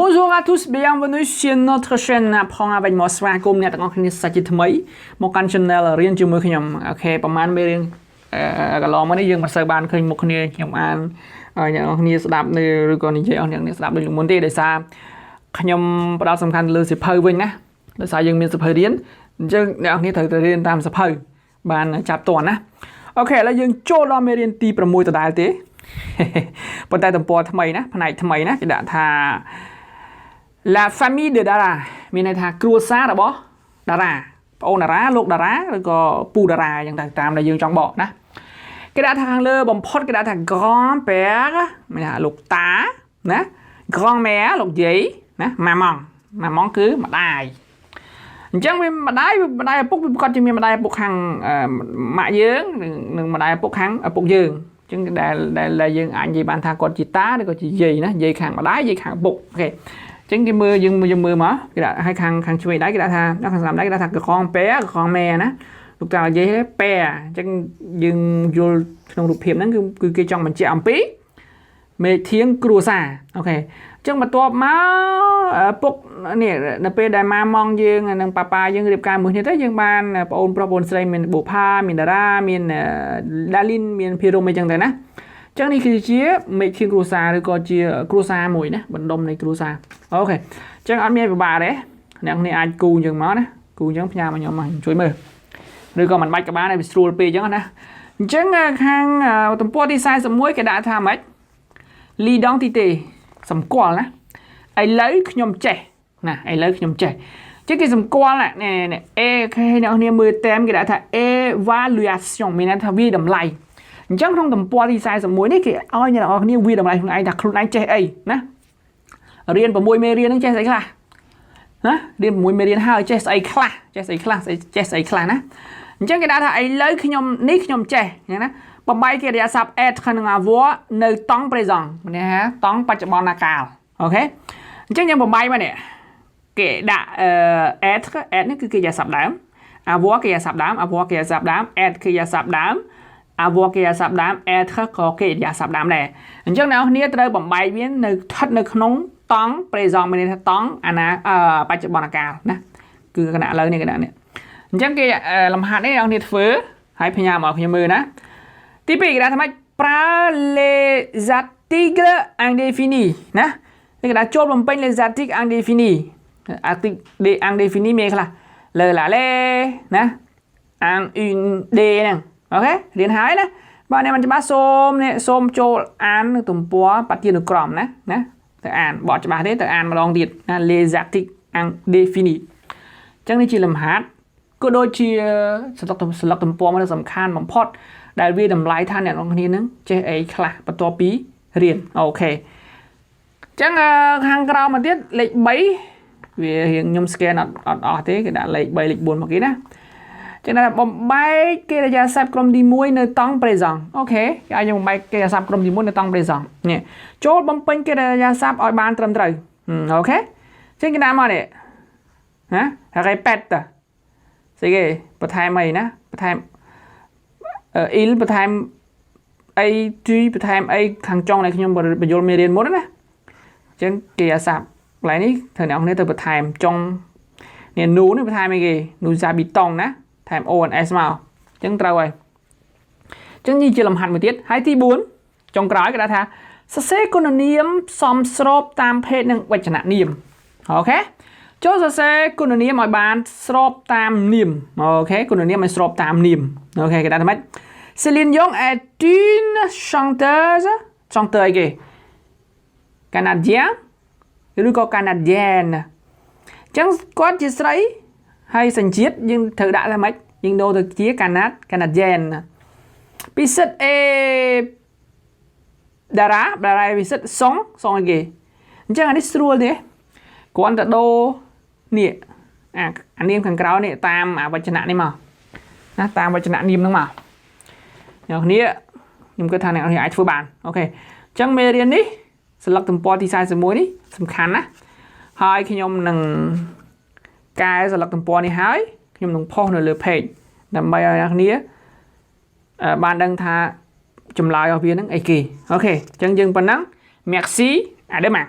Bonjour à tous, bienvenue sur notre chaîne Apprendre avec moi. ស្វាគមន៍អ្នកទាំងអស់គ្នាសាជាថ្មីមកកាន់ channel រៀនជាមួយខ្ញុំអូខេប្រហែលមេរៀនកន្លងមកនេះយើងមិនសូវបានឃើញមុខគ្នាខ្ញុំអានអ្នកទាំងអស់គ្នាស្ដាប់នៅឬក៏និយាយអស់អ្នកគ្នាស្ដាប់ដូចមុនទេដោយសារខ្ញុំផ្ដោតសំខាន់លើសៀវភៅវិញណាដោយសារយើងមានសៀវភៅរៀនអញ្ចឹងអ្នកទាំងអស់គ្នាត្រូវទៅរៀនតាមសៀវភៅបានចាប់ទាន់ណាអូខេឥឡូវយើងចូលដល់មេរៀនទី6ដដែលទេប៉ុន្តែទំព័រថ្មីណាផ្នែកថ្មីណាគេដាក់ថា La famille de Dara មានន័យថាគ្រួសាររបស់តារាប្អូនតារាលោកតារាឬក៏ពូតារាយ៉ាងទៅតាមដែលយើងចង់បកណាគេដាក់ថាខាងលើបំផុតគេដាក់ថា grand père មានថាលោកតាណា grand mère លោកយាយណា maman គឺម្ដាយអញ្ចឹងវាម្ដាយឪពុកវាប្រកាសជាមានម្ដាយឪពុកខាងម៉ាក់យើងនិងម្ដាយឪពុកខាងឪពុកយើងអញ្ចឹងដែលយើងអាចនិយាយបានថាគាត់ជាតាឬក៏ជាយាយណាយាយខាងម្ដាយយាយខាងឪពុកអូខេចឹងគេមើលយើងមើលមកគេដាក់ឲ្យខាងឆ្វេងដៃគេដាក់ថាខាងស្ដាំដៃគេដាក់ថាក្រងប៉ែក្រងម៉ែណាលោកតានិយាយប៉ែអញ្ចឹងយើងយល់ក្នុងរូបភាពហ្នឹងគឺគេចង់បញ្ជាក់អំពីមេធាងគ្រួសារអូខេអញ្ចឹងបន្ទាប់មកពុកនេះនៅពេលដែលម៉ាម៉ងយើងនិងប៉ាប៉ាយើងរៀបការមួយគ្នាទៅយើងបានប្អូនប្រុសប្អូនស្រីមានបូផាមានតារាមានដាលីនមានភីរ៉ូមអីចឹងទៅណាចឹងនេះគឺជាមេធាងគ្រួសារឬក៏ជាគ្រួសារមួយណាបណ្ដុំនៃគ្រួសារអូខេចឹងអត់មានពិបាកទេអ្នកនេះអាចគូចឹងមកណាគូចឹងផ្ញើមកខ្ញុំមកជួយមើលឬក៏មិនបាច់ក៏បានដែរវាស្រួលពេកចឹងណាអញ្ចឹងខាងទំព័រទី41គេដាក់ថាម៉េច l'identité សម្គាល់ណាឥឡូវខ្ញុំចេះណាឥឡូវខ្ញុំចេះចឹងគេសម្គាល់ណាអេគេអ្នកនេះមើលតាមគេដាក់ថា évaluation មានន័យថាវាតម្លៃអញ្ចឹងក្នុងទំព័រទី41នេះគេឲ្យអ្នកនរគ្នាវាតម្លៃខ្លួនឯងថាខ្លួនឯងចេះអីណារៀន6មេរៀនហ្នឹងចេះស្អីខ្លះណារៀន6មេរៀនហើយចេះស្អីខ្លះចេះស្អីខ្លះចេះស្អីខ្លះណាអញ្ចឹងគេដាក់ថាឥឡូវខ្ញុំចេះអញ្ចឹងណាបំបីកិរិយាសព្ទ être និង avoir នៅតង់ présent មានន័យថាតង់បច្ចុប្បន្នកាលអូខេអញ្ចឹងយើងបំបីមកនេះគេដាក់être នេះគឺកិរិយាសព្ទដើម avoir កិរិយាសព្ទដើម avoir កិរិយាសព្ទដើម être កិរិយាសព្ទដើមavoir កិរិយាសព្ទដើម être ក៏កិរិយាសព្ទដើមដែរអញ្ចឹងអ្នកគ្នាត្រូវបំបែកវានៅស្ថិតនៅក្នុងតង់ présent មានន័យថាតង់អាណាបច្ចុប្បន្នកាលណាគឺគណៈលើនេះគណៈនេះអញ្ចឹងគេលំហាត់នេះអ្នកគ្នាធ្វើហើយផ្ញើមកខ្ញុំមើលណាទី2គេដាក់ថាម៉េច ប្រើ les articles indéfinis ណាគេដាក់ចូលបំពេញ les articles indéfinis article des indéfinis មានខ្លះលើឡាឡេណា en une des ហ្នឹងអូខេរៀនហើយណាបើអ្នកមិនច្បាស់សូមចូលអានទំព័របទានុក្រមណាទៅអានបទច្បាស់ទេទៅអានម្ដងទៀតណា les articles indéfinis អញ្ចឹងនេះជាលំហាត់ក៏ដូចជាស្លឹកទំព័រមួយសំខាន់បំផុតដែលវាតម្លៃថាអ្នកនរគ្នានឹងចេះអីខ្លះបន្ទាប់ពីរៀនអូខេអញ្ចឹងខាងក្រោមមកទៀតលេខ3វារៀងខ្ញុំ scan អត់អស់ទេគេដាក់លេខ3លេខ4មកគេណាចឹងថាបំបែកកិរិយាសព្ទក្រុមទី1នៅតង់ présent អូខេគេឲ្យយើងបំបែកកិរិយាសព្ទក្រុមទី1នៅតង់ présent នេះចូលបំពេញកិរិយាសព្ទឲ្យបានត្រឹមត្រូវអូខេចឹងគេដាក់មកនេះណា répète ស្អីគេបន្ថែមអីណាបន្ថែមil បន្ថែមអី tu បន្ថែមអីខាងចុងដែលខ្ញុំបញ្យល់មេរៀនមុនណាចឹងកិរិយាសព្ទកន្លែងនេះត្រូវអ្នកនរគ្នាទៅបន្ថែមចុងនេះ nous នេះបន្ថែមអីគេ nous habitons ណាថែម ONS មកអញ្ចឹងត្រូវហើយអញ្ចឹងនេះជាលំហាត់មួយទៀតហើយទី4ចុងក្រោយគេដាក់ថាសរសេរគុណនាមសមស្របតាមភេទនិងវចននាមអូខេចូលសរសេរគុណនាមឲ្យបានស្របតាមនាមអូខេគុណនាមឲ្យស្របតាមនាមអូខេគេដាក់ថាម៉េច Céline Dion est une chanteuse អីគេ Canadien ឬក៏ Canadienne អញ្ចឹងគាត់ជាស្រីហើយសញ្ជាតិយើងត្រូវដាក់ថាម៉េចយើងដូរទៅជា Canadienne ពិសិដ្ឋអេតារាពិសិដ្ឋសុងអីគេអញ្ចឹងអានេះស្រួលទេគ្រាន់តែដូរនេះអានាមខាងក្រោយនេះតាមវចនៈនេះមកណាតាមវចនៈនាមហ្នឹងមកអ្នកគ្នាខ្ញុំគិតថាអ្នកគ្នាអាចធ្វើបានអូខេអញ្ចឹងមេរៀននេះស្លឹកទំព័រទី41នេះសំខាន់ណាហើយខ្ញុំនឹងកែស្លឹកទំព័រនេះហើយខ្ញុំនឹងផុសនៅលើ page ដើម្បីឲ្យអ្នកគ្នាបានដឹងថាចម្លើយរបស់វានឹងអីគេអូខេអញ្ចឹងយើងប៉ុណ្ណឹង Merci à demain